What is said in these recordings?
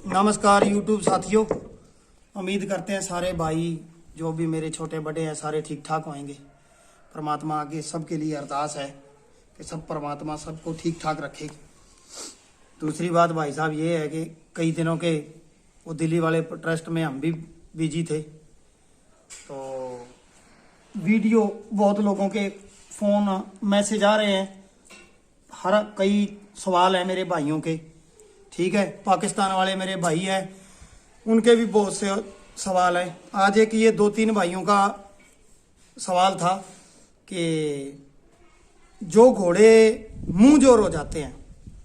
नमस्कार यूट्यूब साथियों। उम्मीद करते हैं सारे भाई जो भी मेरे छोटे बड़े हैं सारे ठीक ठाक होंगे। परमात्मा आगे सबके लिए अरदास है कि सब परमात्मा सबको ठीक ठाक रखे। दूसरी बात भाई साहब ये है कि कई दिनों के वो दिल्ली वाले ट्रस्ट में हम भी बिजी थे, तो वीडियो बहुत लोगों के फ़ोन मैसेज आ रहे हैं, हर कई सवाल है मेरे भाइयों के। ठीक है, पाकिस्तान वाले मेरे भाई हैं, उनके भी बहुत से सवाल हैं। आज एक ये 2-3 भाइयों का सवाल था कि जो घोड़े मुंह जोर हो जाते हैं,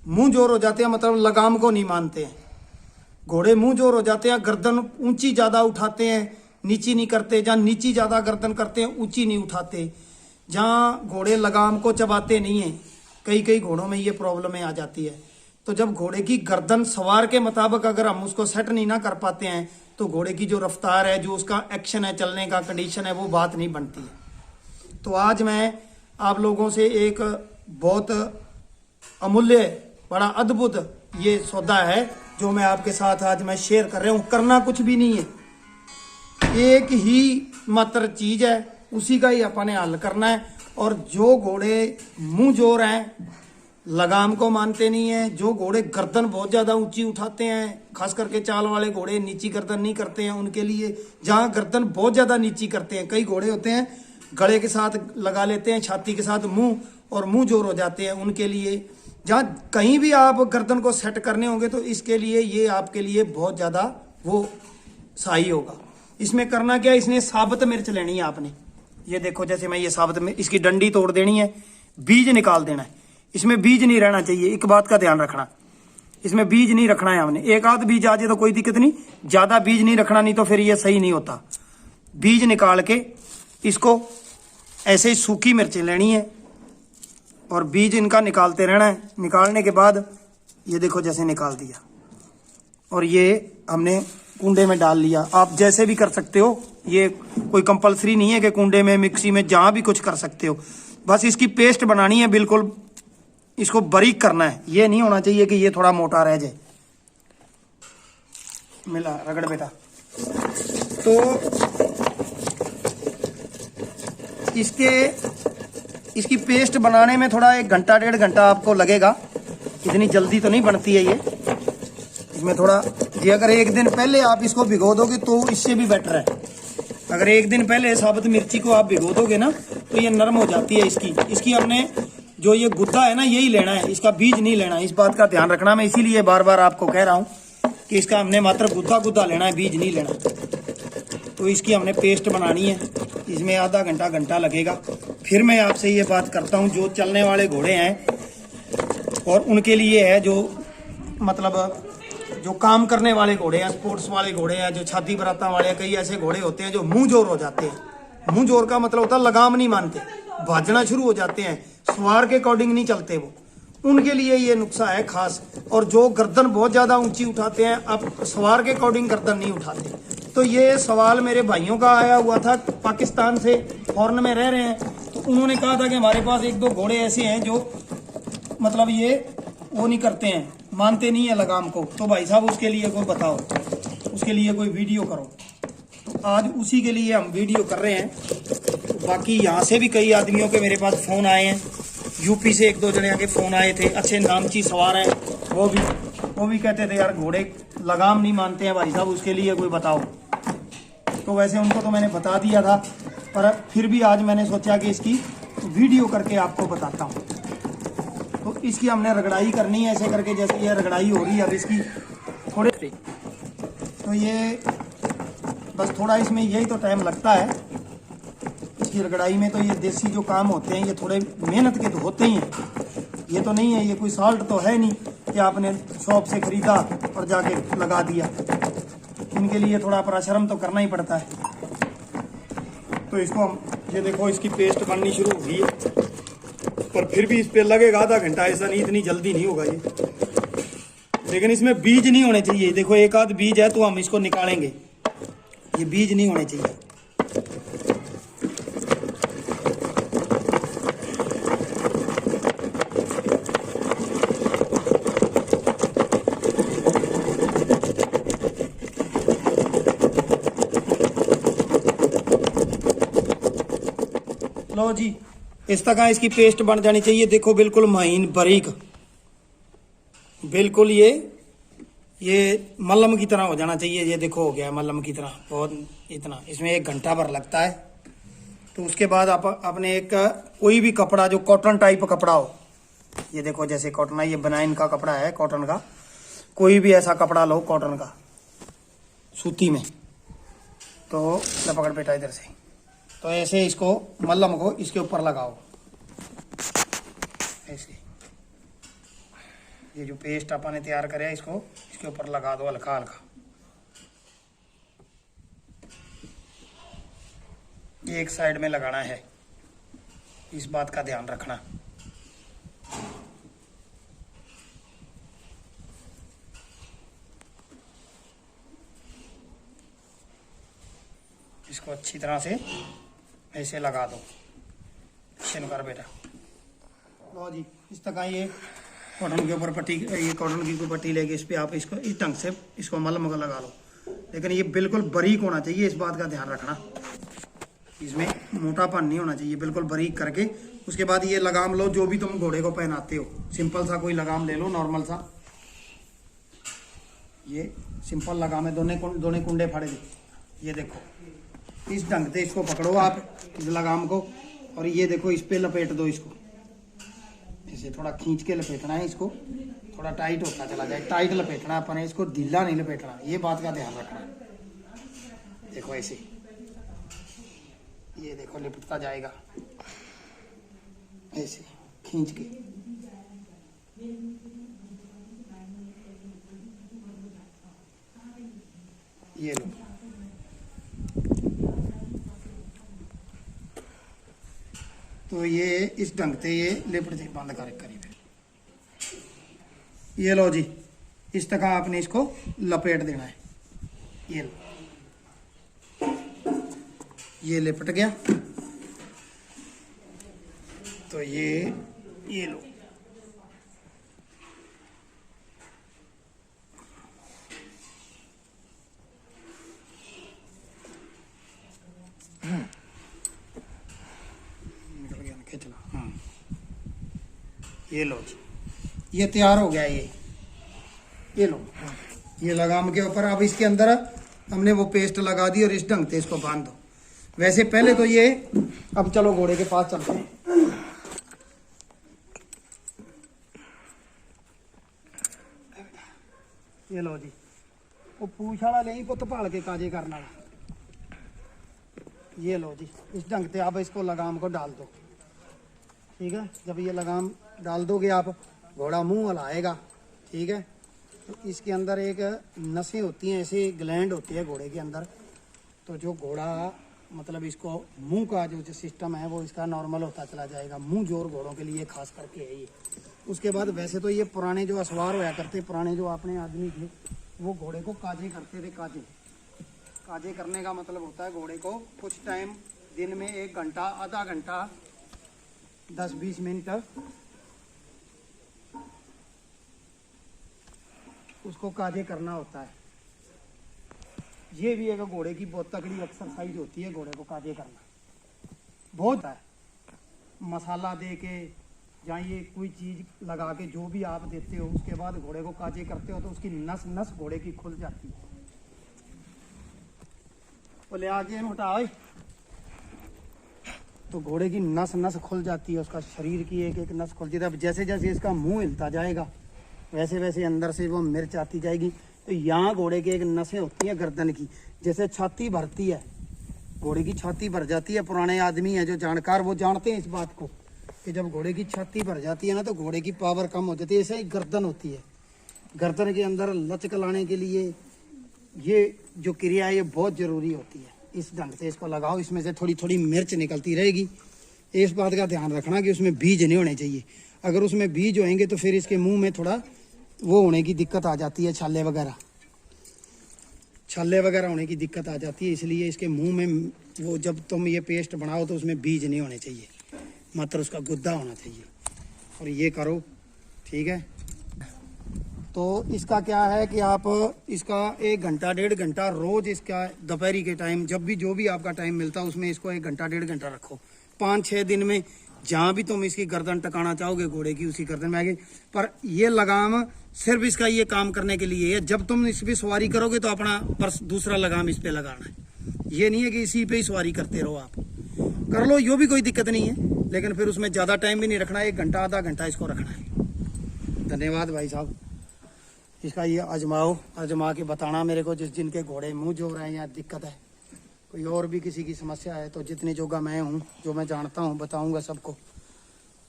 मुंह जोर हो जाते हैं मतलब लगाम को नहीं मानते हैं। घोड़े मुंह जोर हो जाते हैं, गर्दन ऊंची ज़्यादा उठाते हैं, नीची नहीं करते। जहाँ नीची ज़्यादा गर्दन करते हैं, ऊंची नहीं उठाते। जहाँ घोड़े लगाम को चबाते नहीं हैं, कई घोड़ों में ये प्रॉब्लम आ जाती है। तो जब घोड़े की गर्दन सवार के मुताबिक अगर हम उसको सेट नहीं ना कर पाते हैं, तो घोड़े की जो रफ्तार है, जो उसका एक्शन है, चलने का कंडीशन है, वो बात नहीं बनती है। तो आज मैं आप लोगों से एक बहुत अमूल्य, बड़ा अद्भुत ये सौदा है जो मैं आपके साथ आज मैं शेयर कर रहा हूँ। करना कुछ भी नहीं है, एक ही मात्र चीज है, उसी का ही अपने हल करना है। और जो घोड़े मुंह जोर हैं, लगाम को मानते नहीं है, जो घोड़े गर्दन बहुत ज़्यादा ऊंची उठाते हैं, खास करके चाल वाले घोड़े नीची गर्दन नहीं करते हैं, उनके लिए। जहाँ गर्दन बहुत ज़्यादा नीची करते हैं, कई घोड़े होते हैं गले के साथ लगा लेते हैं, छाती के साथ मुंह, और मुंह जोर हो जाते हैं, उनके लिए। जहाँ कहीं भी आप गर्दन को सेट करने होंगे तो इसके लिए ये आपके लिए बहुत ज़्यादा वो सही होगा। इसमें करना क्या है, इसने साबुत मिर्च लेनी है आपने। ये देखो, जैसे मैं ये साबुत में इसकी डंडी तोड़ देनी है, बीज निकाल देना है। इसमें बीज नहीं रहना चाहिए, एक बात का ध्यान रखना, इसमें बीज नहीं रखना है हमने। एक आध बीज आ जाए तो कोई दिक्कत नहीं, ज्यादा बीज नहीं रखना, नहीं तो फिर ये सही नहीं होता। बीज निकाल के इसको ऐसे ही सूखी मिर्चें लेनी है और बीज इनका निकालते रहना है। निकालने के बाद ये देखो, जैसे निकाल दिया और ये हमने कुंडे में डाल लिया। आप जैसे भी कर सकते हो, ये कोई कंपलसरी नहीं है कि कुंडे में, मिक्सी में, जहां भी कुछ कर सकते हो। बस इसकी पेस्ट बनानी है, बिल्कुल इसको बारीक करना है। ये नहीं होना चाहिए कि ये थोड़ा मोटा रह जाए। मिला रगड़ बेटा। तो इसकी पेस्ट बनाने में थोड़ा 1 घंटा 1.5 घंटा आपको लगेगा, इतनी जल्दी तो नहीं बनती है ये। इसमें थोड़ा ये, अगर 1 दिन पहले आप इसको भिगो दोगे तो इससे भी बेटर है। अगर 1 दिन पहले साबुत मिर्ची को आप भिगो दोगे ना, तो ये नरम हो जाती है। इसकी हमने जो ये गुद्दा है ना, यही लेना है, इसका बीज नहीं लेना। इस बात का ध्यान रखना, मैं इसीलिए बार बार आपको कह रहा हूँ कि इसका हमने मात्र गुद्दा लेना है, बीज नहीं लेना। तो इसकी हमने पेस्ट बनानी है, इसमें आधा घंटा लगेगा। फिर मैं आपसे ये बात करता हूँ, जो चलने वाले घोड़े हैं और उनके लिए है, जो मतलब जो काम करने वाले घोड़े हैं, स्पोर्ट्स वाले घोड़े हैं, जो छाती बराता वाले हैं। कई ऐसे घोड़े होते हैं जो मुंह जोर हो जाते हैं। मुंह जोर का मतलब होता है लगाम नहीं मानते, भागना शुरू हो जाते हैं, सवार के अकॉर्डिंग नहीं चलते वो। उनके लिए ये नुस्खा है खास। और जो गर्दन बहुत ज़्यादा ऊंची उठाते हैं, अब सवार के अकॉर्डिंग गर्दन नहीं उठाते। तो ये सवाल मेरे भाइयों का आया हुआ था, पाकिस्तान से, फॉरेन में रह रहे हैं। तो उन्होंने कहा था कि हमारे पास 1-2 घोड़े ऐसे हैं जो मतलब ये वो नहीं करते हैं, मानते नहीं है लगाम को। तो भाई साहब उसके लिए कोई बताओ, उसके लिए कोई वीडियो करो। तो आज उसी के लिए हम वीडियो कर रहे हैं। बाकी यहाँ से भी कई आदमियों के मेरे पास फ़ोन आए हैं, यूपी से 1-2 जने के फ़ोन आए थे, अच्छे नामची सवार हैं। वो भी कहते थे यार घोड़े लगाम नहीं मानते हैं भाई साहब, उसके लिए कोई बताओ। तो वैसे उनको तो मैंने बता दिया था, पर फिर भी आज मैंने सोचा कि इसकी वीडियो करके आपको बताता हूँ। तो इसकी हमने रगड़ाई करनी है, ऐसे करके जैसे ये रगड़ाई हो रही है। अब इसकी थोड़े तो ये बस थोड़ा इसमें यही तो टाइम लगता है इसकी रगड़ाई में। तो ये देसी जो काम होते हैं, ये थोड़े मेहनत के तो होते ही हैं। ये तो नहीं है, ये कोई साल्ट तो है नहीं कि आपने शॉप से खरीदा और जाके लगा दिया। इनके लिए थोड़ा परिश्रम तो करना ही पड़ता है। तो इसको हम, ये देखो, इसकी पेस्ट बननी शुरू हो गई है, पर फिर भी इस पे लगेगा आधा घंटा। ऐसा नहीं, इतनी जल्दी नहीं होगा ये। लेकिन इसमें बीज नहीं होने चाहिए। देखो, 1 आध बीज है तो हम इसको निकालेंगे, ये बीज नहीं होने चाहिए। लो जी, इस तरह इसकी पेस्ट बन जानी चाहिए। देखो बिल्कुल महीन बारीक, बिल्कुल ये मल्लम की तरह हो जाना चाहिए। ये देखो हो गया मल्लम की तरह, बहुत इतना। इसमें 1 घंटा भर लगता है। तो उसके बाद आप अपने एक कोई भी कपड़ा जो कॉटन टाइप कपड़ा हो, ये देखो जैसे कॉटन है, ये बनाइन का कपड़ा है कॉटन का, कोई भी ऐसा कपड़ा लो कॉटन का सूती में, तो लपकड़ बेटा इधर से, तो ऐसे इसको मल्लम को इसके ऊपर लगाओ ऐसे। ये जो पेस्ट अपन ने तैयार करे इसको इसके ऊपर लगा दो हल्का हल्का। एक साइड में लगाना है, इस बात का ध्यान रखना। इसको अच्छी तरह से ऐसे लगा दो। शिन कर बेटा। लो जी, इस तरह ये कॉटन के ऊपर पट्टी, ये कॉटन की कोई पट्टी लेके इस पर आप इसको इस ढंग से इसको मलम लगा लो। लेकिन ये बिल्कुल बारीक होना चाहिए, इस बात का ध्यान रखना। इसमें मोटापन नहीं होना चाहिए, बिल्कुल बारीक करके उसके बाद ये लगाम लो। जो भी तुम घोड़े को पहनाते हो, सिंपल सा कोई लगाम ले लो, नॉर्मल सा। ये सिंपल लगाम है, दोनों कुंडे फाड़े थे। ये देखो इस ढंग से इसको पकड़ो आप इस लगाम को, और ये देखो इस पे लपेट दो इसको। इसे थोड़ा खींच के लपेटना है इसको, थोड़ा टाइट होता चला जाए। टाइट लपेटना अपन है इसको, ढीला नहीं लपेटना, ये बात का ध्यान रखना। देखो ऐसे, ये देखो लिपटता जाएगा ऐसे खींच के। ये लो, तो ये इस ढंग से ये लिपट से बंद कर करीब। ये लो जी, इस तरह आपने इसको लपेट देना है। ये लो, ये लिपट गया। तो ये लो, निकल गया, खींचना। हाँ, ये लो जी, ये तैयार हो गया। ये लो, ये लगाम के ऊपर अब इसके अंदर हमने वो पेस्ट लगा दी और इस ढंग से इसको बांध दो। वैसे पहले तो ये, अब चलो घोड़े के पास चलते हैं। ये लो जी, वो पूछ वाला नहीं, पुत भाल के काजे करने वाला। ये लो जी, इस ढंग से आप इसको लगाम को डाल दो। ठीक है, जब ये लगाम डाल दोगे आप, घोड़ा मुंह हलाएगा। ठीक है, तो इसके अंदर एक नसें होती हैं, ऐसे ग्लैंड होती है घोड़े के अंदर। तो जो घोड़ा मतलब इसको मुंह का जो सिस्टम है वो इसका नॉर्मल होता चला जाएगा। मुंह जोर घोड़ों के लिए खास करके है ये। उसके बाद वैसे तो ये पुराने जो असवार होया करते, पुराने जो अपने आदमी थे, वो घोड़े को काजे करते थे। काजे करने का मतलब होता है घोड़े को कुछ टाइम, दिन में 1 घंटा, आधा घंटा, 10-20 मिनट उसको काजे करना होता है। ये भी एक घोड़े की बहुत तगड़ी एक्सरसाइज होती है, घोड़े को काजे करना बहुत है। मसाला दे के या ये कोई चीज़ लगा के जो भी आप देते हो, उसके बाद घोड़े को काजे करते हो तो उसकी नस नस घोड़े की खुल जाती है। वो ले आगे उठाओ, तो घोड़े की नस नस खुल जाती है, उसका शरीर की एक एक नस खुल जाती है। अब जैसे जैसे इसका मुंह हिलता जाएगा वैसे वैसे अंदर से वो मिर्च आती जाएगी। तो यहाँ घोड़े की एक नसें होती हैं गर्दन की, जैसे छाती भरती है, घोड़े की छाती भर जाती है। पुराने आदमी हैं जो जानकार, वो जानते हैं इस बात को कि जब घोड़े की छाती भर जाती है ना, तो घोड़े की पावर कम हो जाती है। ऐसे ही गर्दन होती है, गर्दन के अंदर लचक लाने के लिए ये जो क्रिया है ये बहुत ज़रूरी होती है। इस ढंग से इसको लगाओ, इसमें से थोड़ी थोड़ी मिर्च निकलती रहेगी। इस बात का ध्यान रखना कि उसमें बीज नहीं होने चाहिए। अगर उसमें बीज होंगे तो फिर इसके मुंह में थोड़ा वो होने की दिक्कत आ जाती है, छाले वगैरह होने की दिक्कत आ जाती है। इसलिए इसके मुंह में वो जब तुम ये पेस्ट बनाओ तो उसमें बीज नहीं होने चाहिए, मात्र उसका गुद्दा होना चाहिए। और ये करो, ठीक है। तो इसका क्या है कि आप इसका 1 घंटा 1.5 घंटा रोज इसका दोपहरी के टाइम, जब भी जो भी आपका टाइम मिलता है उसमें इसको 1 घंटा 1.5 घंटा रखो। 5-6 दिन में जहाँ भी तुम इसकी गर्दन टकाना चाहोगे घोड़े की, उसी गर्दन में आएगी। पर ये लगाम सिर्फ इसका ये काम करने के लिए है, जब तुम इस पे सवारी करोगे तो अपना दूसरा लगाम इस पे लगाना है। ये नहीं है कि इसी पे ही सवारी करते रहो, आप कर लो, यो भी कोई दिक्कत नहीं है, लेकिन फिर उसमें ज़्यादा टाइम भी नहीं रखना है, 1 घंटा आधा घंटा इसको रखना है। धन्यवाद भाई साहब। इसका ये आजमाओ, आजमा के बताना मेरे को, जिनके घोड़े मुँह जो रहे हैं या दिक्कत है, कोई और भी किसी की समस्या है तो जितनी जोगा मैं हूँ, जो मैं जानता हूँ बताऊँगा सबको।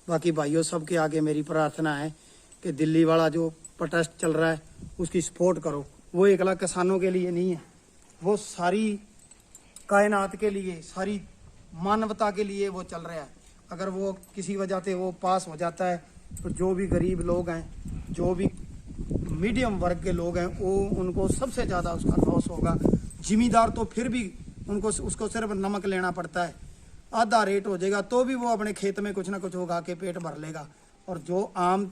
बाकी भाइयों सबके आगे मेरी प्रार्थना है कि दिल्ली वाला जो प्रोटेस्ट चल रहा है उसकी सपोर्ट करो। वो एकला किसानों के लिए नहीं है, वो सारी कायनात के लिए, सारी मानवता के लिए वो चल रहा है। अगर वो किसी वजह से वो पास हो जाता है तो जो भी गरीब लोग हैं, जो भी मीडियम वर्ग के लोग हैं, वो उनको सबसे ज़्यादा उसका लॉस होगा। जिमीदार तो फिर भी उसको सिर्फ नमक लेना पड़ता है, आधा रेट हो जाएगा तो भी वो अपने खेत में कुछ ना कुछ उगा के पेट भर लेगा। और जो आम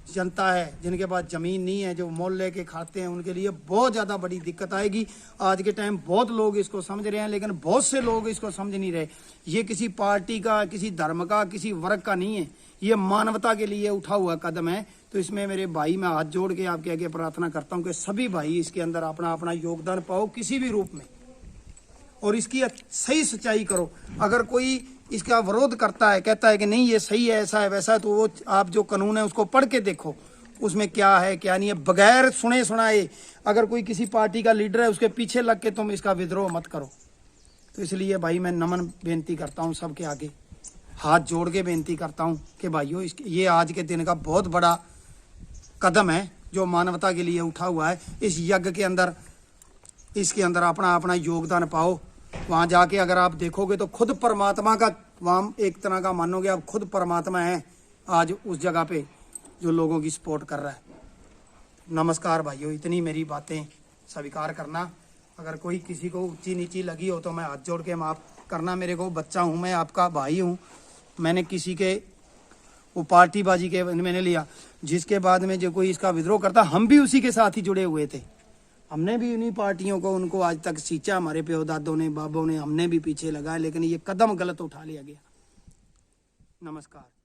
जनता है, जिनके पास ज़मीन नहीं है, जो मोल लेके खाते हैं, उनके लिए बहुत ज़्यादा बड़ी दिक्कत आएगी। आज के टाइम बहुत लोग इसको समझ रहे हैं, लेकिन बहुत से लोग इसको समझ नहीं रहे। ये किसी पार्टी का, किसी धर्म का, किसी वर्ग का नहीं है, ये मानवता के लिए उठा हुआ कदम है। तो इसमें मेरे भाई, मैं हाथ जोड़ के आपके आगे प्रार्थना करता हूँ कि सभी भाई इसके अंदर अपना अपना योगदान पाओ किसी भी रूप में, और इसकी सही सच्चाई करो। अगर कोई इसका विरोध करता है, कहता है कि नहीं ये सही है, ऐसा है वैसा है, तो वो आप जो कानून है उसको पढ़ के देखो, उसमें क्या है क्या नहीं है, बगैर सुने सुनाए। अगर कोई किसी पार्टी का लीडर है उसके पीछे लग के तुम इसका विद्रोह मत करो। तो इसलिए भाई मैं नमन बेनती करता हूँ सबके आगे, हाथ जोड़ के बेनती करता हूँ कि भाइयों ये आज के दिन का बहुत बड़ा कदम है जो मानवता के लिए उठा हुआ है। इस यज्ञ के अंदर, इसके अंदर अपना अपना योगदान पाओ। वहाँ जाके अगर आप देखोगे तो खुद परमात्मा का, वहाँ एक तरह का मानोगे आप खुद परमात्मा है आज उस जगह पे जो लोगों की सपोर्ट कर रहा है। नमस्कार भाइयों, इतनी मेरी बातें स्वीकार करना। अगर कोई किसी को ऊंची नीची लगी हो तो मैं हाथ जोड़ के माफ़ करना। मेरे को बच्चा हूँ, मैं आपका भाई हूँ, मैंने किसी के वो पार्टीबाजी के मैंने लिया, जिसके बाद में जो कोई इसका विद्रोह करता, हम भी उसी के साथ ही जुड़े हुए थे। हमने भी उन्हीं पार्टियों को, उनको आज तक सींचा, हमारे प्यो दादों ने, बाबों ने, हमने भी पीछे लगाया, लेकिन ये कदम गलत उठा लिया गया। नमस्कार।